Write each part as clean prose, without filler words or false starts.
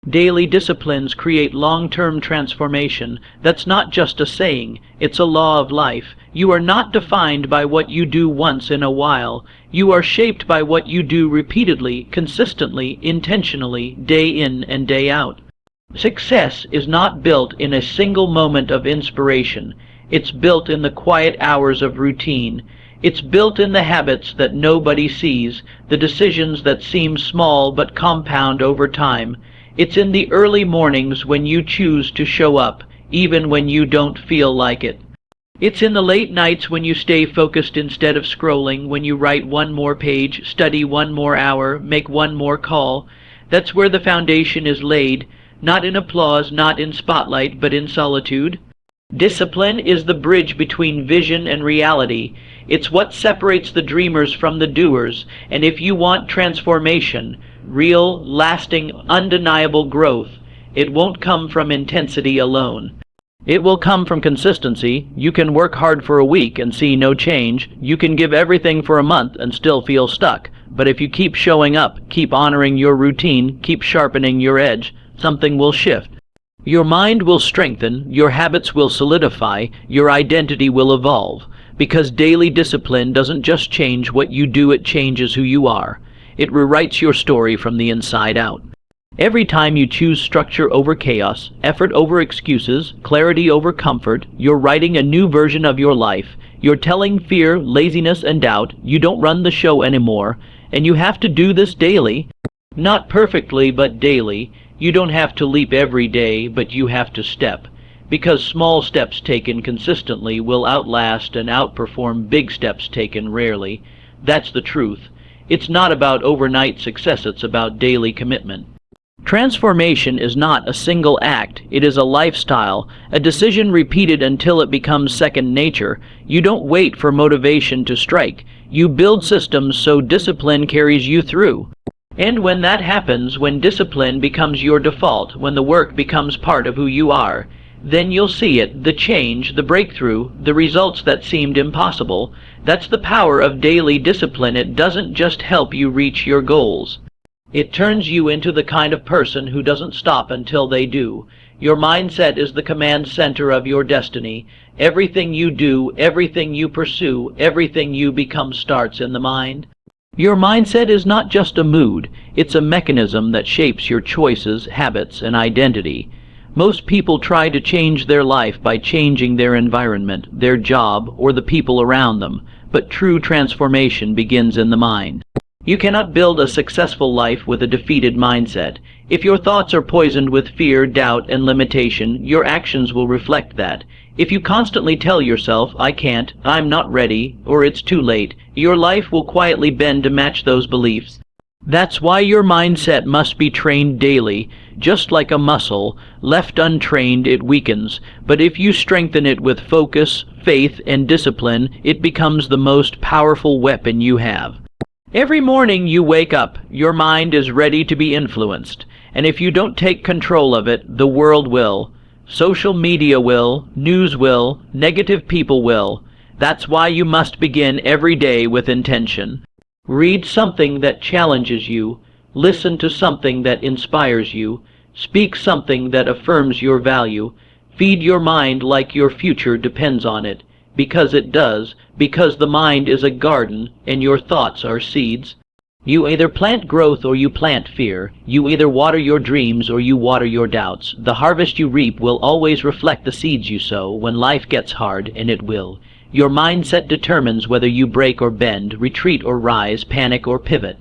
Daily disciplines create long-term transformation. That's not just a saying, it's a law of life. You are not defined by what you do once in a while. You are shaped by what you do repeatedly, consistently, intentionally, day in and day out. Success is not built in a single moment of inspiration. It's built in the quiet hours of routine. It's built in the habits that nobody sees, the decisions that seem small but compound over time. It's in the early mornings when you choose to show up, even when you don't feel like it. It's in the late nights when you stay focused instead of scrolling, when you write one more page, study one more hour, make one more call. That's where the foundation is laid, not in applause, not in spotlight, but in solitude. Discipline is the bridge between vision and reality. It's what separates the dreamers from the doers, and if you want transformation, real, lasting, undeniable growth, it won't come from intensity alone. It will come from consistency. You can work hard for a week and see no change. You can give everything for a month and still feel stuck. But if you keep showing up, keep honoring your routine, keep sharpening your edge, something will shift. Your mind will strengthen, your habits will solidify, your identity will evolve. Because daily discipline doesn't just change what you do, it changes who you are. It rewrites your story from the inside out. Every time you choose structure over chaos, effort over excuses, clarity over comfort, you're writing a new version of your life. You're telling fear, laziness, and doubt, you don't run the show anymore, and you have to do this daily. Not perfectly, but daily. You don't have to leap every day, but you have to step. Because small steps taken consistently will outlast and outperform big steps taken rarely. That's the truth. It's not about overnight success, it's about daily commitment. Transformation is not a single act, it is a lifestyle, a decision repeated until it becomes second nature. You don't wait for motivation to strike. You build systems so discipline carries you through. And when that happens, when discipline becomes your default, when the work becomes part of who you are, then you'll see it, the change, the breakthrough, the results that seemed impossible. That's the power of daily discipline. It doesn't just help you reach your goals. It turns you into the kind of person who doesn't stop until they do. Your mindset is the command center of your destiny. Everything you do, everything you pursue, everything you become starts in the mind. Your mindset is not just a mood, it's a mechanism that shapes your choices, habits, and identity. Most people try to change their life by changing their environment, their job, or the people around them, but true transformation begins in the mind. You cannot build a successful life with a defeated mindset. If your thoughts are poisoned with fear, doubt, and limitation, your actions will reflect that. If you constantly tell yourself, I can't, I'm not ready, or it's too late, your life will quietly bend to match those beliefs. That's why your mindset must be trained daily. Just like a muscle, left untrained it weakens, but if you strengthen it with focus, faith, and discipline, it becomes the most powerful weapon you have. Every morning you wake up, your mind is ready to be influenced, and if you don't take control of it, the world will. Social media will, news will, negative people will. That's why you must begin every day with intention. Read something that challenges you, listen to something that inspires you, speak something that affirms your value, feed your mind like your future depends on it, because it does, because the mind is a garden and your thoughts are seeds. You either plant growth or you plant fear. You either water your dreams or you water your doubts. The harvest you reap will always reflect the seeds you sow when life gets hard, and it will. Your mindset determines whether you break or bend, retreat or rise, panic or pivot.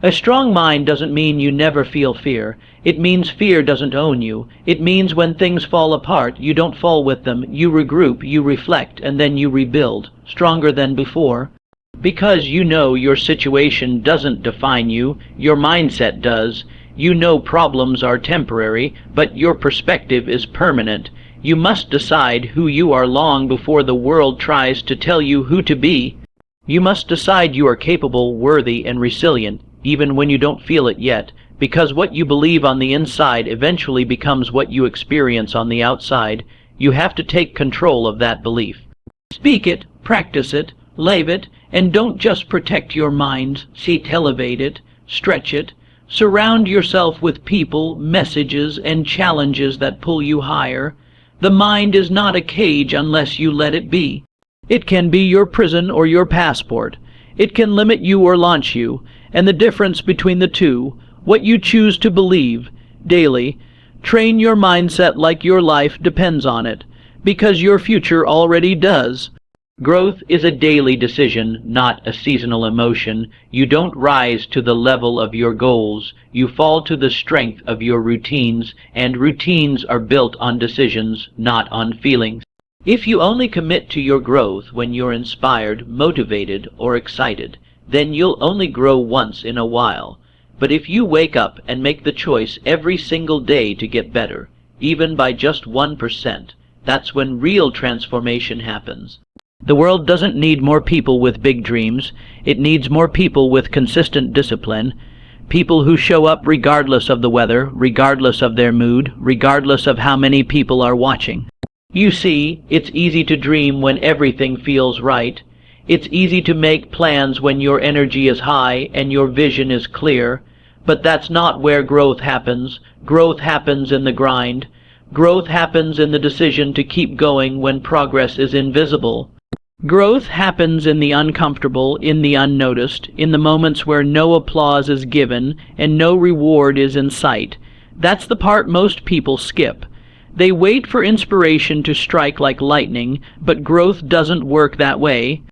A strong mind doesn't mean you never feel fear. It means fear doesn't own you. It means when things fall apart, you don't fall with them. You regroup, you reflect, and then you rebuild, stronger than before. Because you know your situation doesn't define you, your mindset does. You know problems are temporary, but your perspective is permanent. You must decide who you are long before the world tries to tell you who to be. You must decide you are capable, worthy, and resilient, even when you don't feel it yet, because what you believe on the inside eventually becomes what you experience on the outside. You have to take control of that belief. Speak it, practice it, live it, and don't just protect your mind. Elevate it, stretch it, Surround yourself with people, messages, and challenges that pull you higher. The mind is not a cage unless you let it be. It can be your prison or your passport. It can limit you or launch you, and the difference between the two, what you choose to believe, daily. Train your mindset like your life depends on it, because your future already does. Growth is a daily decision, not a seasonal emotion. You don't rise to the level of your goals. You fall to the strength of your routines, and routines are built on decisions, not on feelings. If you only commit to your growth when you're inspired, motivated, or excited, then you'll only grow once in a while. But if you wake up and make the choice every single day to get better, even by just 1%, that's when real transformation happens. The world doesn't need more people with big dreams. It needs more people with consistent discipline. People who show up regardless of the weather, regardless of their mood, regardless of how many people are watching. You see, it's easy to dream when everything feels right. It's easy to make plans when your energy is high and your vision is clear. But that's not where growth happens. Growth happens in the grind. Growth happens in the decision to keep going when progress is invisible. Growth happens in the uncomfortable, in the unnoticed, in the moments where no applause is given and no reward is in sight. That's the part most people skip. They wait for inspiration to strike like lightning, but growth doesn't work that way.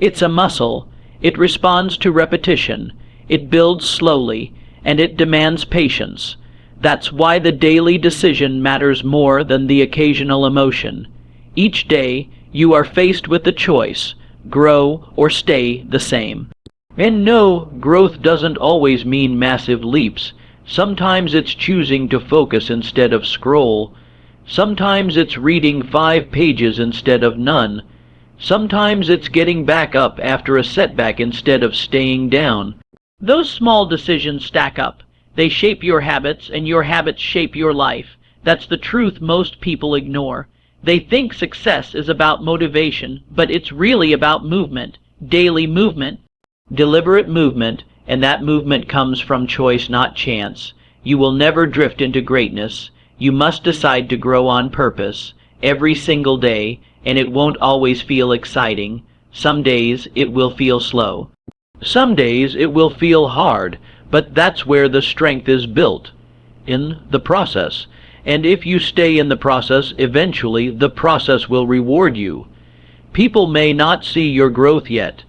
It's a muscle. It responds to repetition. It builds slowly, and it demands patience. That's why the daily decision matters more than the occasional emotion. Each day, you are faced with the choice, grow or stay the same. And no, growth doesn't always mean massive leaps. Sometimes it's choosing to focus instead of scroll. Sometimes it's reading 5 pages instead of none. Sometimes it's getting back up after a setback instead of staying down. Those small decisions stack up. They shape your habits, and your habits shape your life. That's the truth most people ignore. They think success is about motivation, but it's really about movement, daily movement, deliberate movement, and that movement comes from choice, not chance. You will never drift into greatness. You must decide to grow on purpose, every single day, and it won't always feel exciting. Some days it will feel slow. Some days it will feel hard, but that's where the strength is built, in the process. And if you stay in the process, eventually the process will reward you. People may not see your growth yet.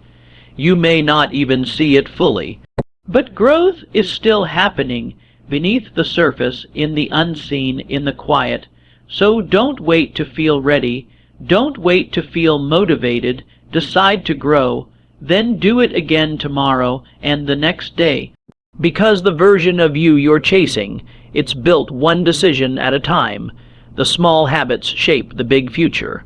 You may not even see it fully. But growth is still happening beneath the surface, in the unseen, in the quiet. So don't wait to feel ready. Don't wait to feel motivated. Decide to grow. Then do it again tomorrow and the next day. Because the version of you you're chasing, it's built one decision at a time. The small habits shape the big future.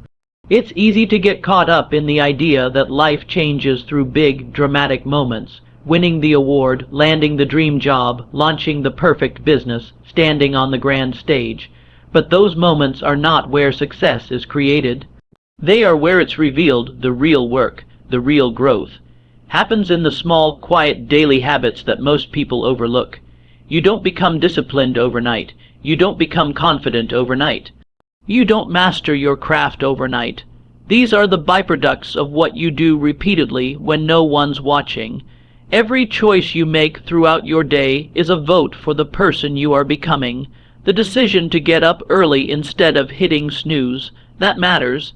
It's easy to get caught up in the idea that life changes through big, dramatic moments. Winning the award, landing the dream job, launching the perfect business, standing on the grand stage. But those moments are not where success is created. They are where it's revealed. The real work, the real growth, happens in the small, quiet daily habits that most people overlook. You don't become disciplined overnight. You don't become confident overnight. You don't master your craft overnight. These are the byproducts of what you do repeatedly when no one's watching. Every choice you make throughout your day is a vote for the person you are becoming. The decision to get up early instead of hitting snooze, that matters.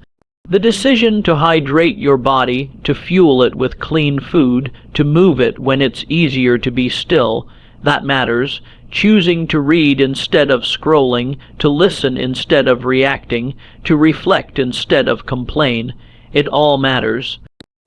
The decision to hydrate your body, to fuel it with clean food, to move it when it's easier to be still, that matters. Choosing to read instead of scrolling, to listen instead of reacting, to reflect instead of complain, it all matters.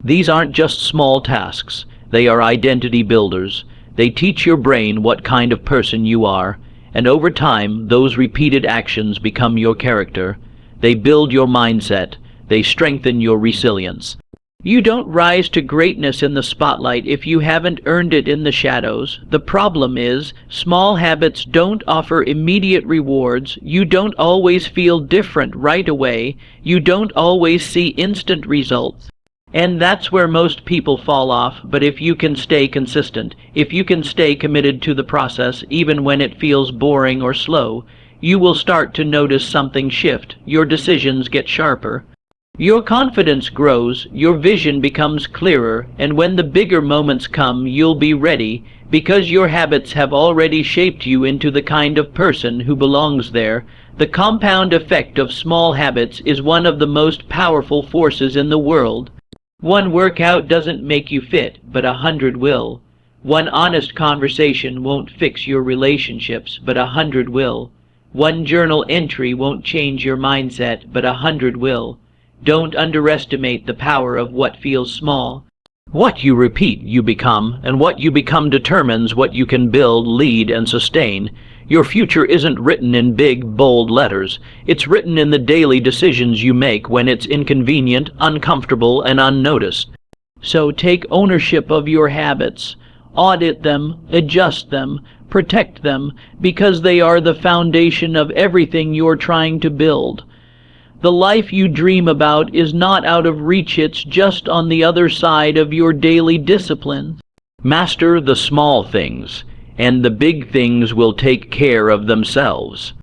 These aren't just small tasks. They are identity builders. They teach your brain what kind of person you are, and over time, those repeated actions become your character. They build your mindset. They strengthen your resilience. You don't rise to greatness in the spotlight if you haven't earned it in the shadows. The problem is, small habits don't offer immediate rewards. You don't always feel different right away. You don't always see instant results. And that's where most people fall off, but if you can stay consistent, if you can stay committed to the process, even when it feels boring or slow, you will start to notice something shift. Your decisions get sharper. Your confidence grows, your vision becomes clearer, and when the bigger moments come, you'll be ready, because your habits have already shaped you into the kind of person who belongs there. The compound effect of small habits is one of the most powerful forces in the world. One workout doesn't make you fit, but 100 will. One honest conversation won't fix your relationships, but 100 will. One journal entry won't change your mindset, but 100 will. Don't underestimate the power of what feels small. What you repeat, you become, and what you become determines what you can build, lead, and sustain. Your future isn't written in big, bold letters. It's written in the daily decisions you make when it's inconvenient, uncomfortable, and unnoticed. So take ownership of your habits. Audit them, adjust them, protect them, because they are the foundation of everything you're trying to build. The life you dream about is not out of reach, it's just on the other side of your daily discipline. Master the small things, and the big things will take care of themselves.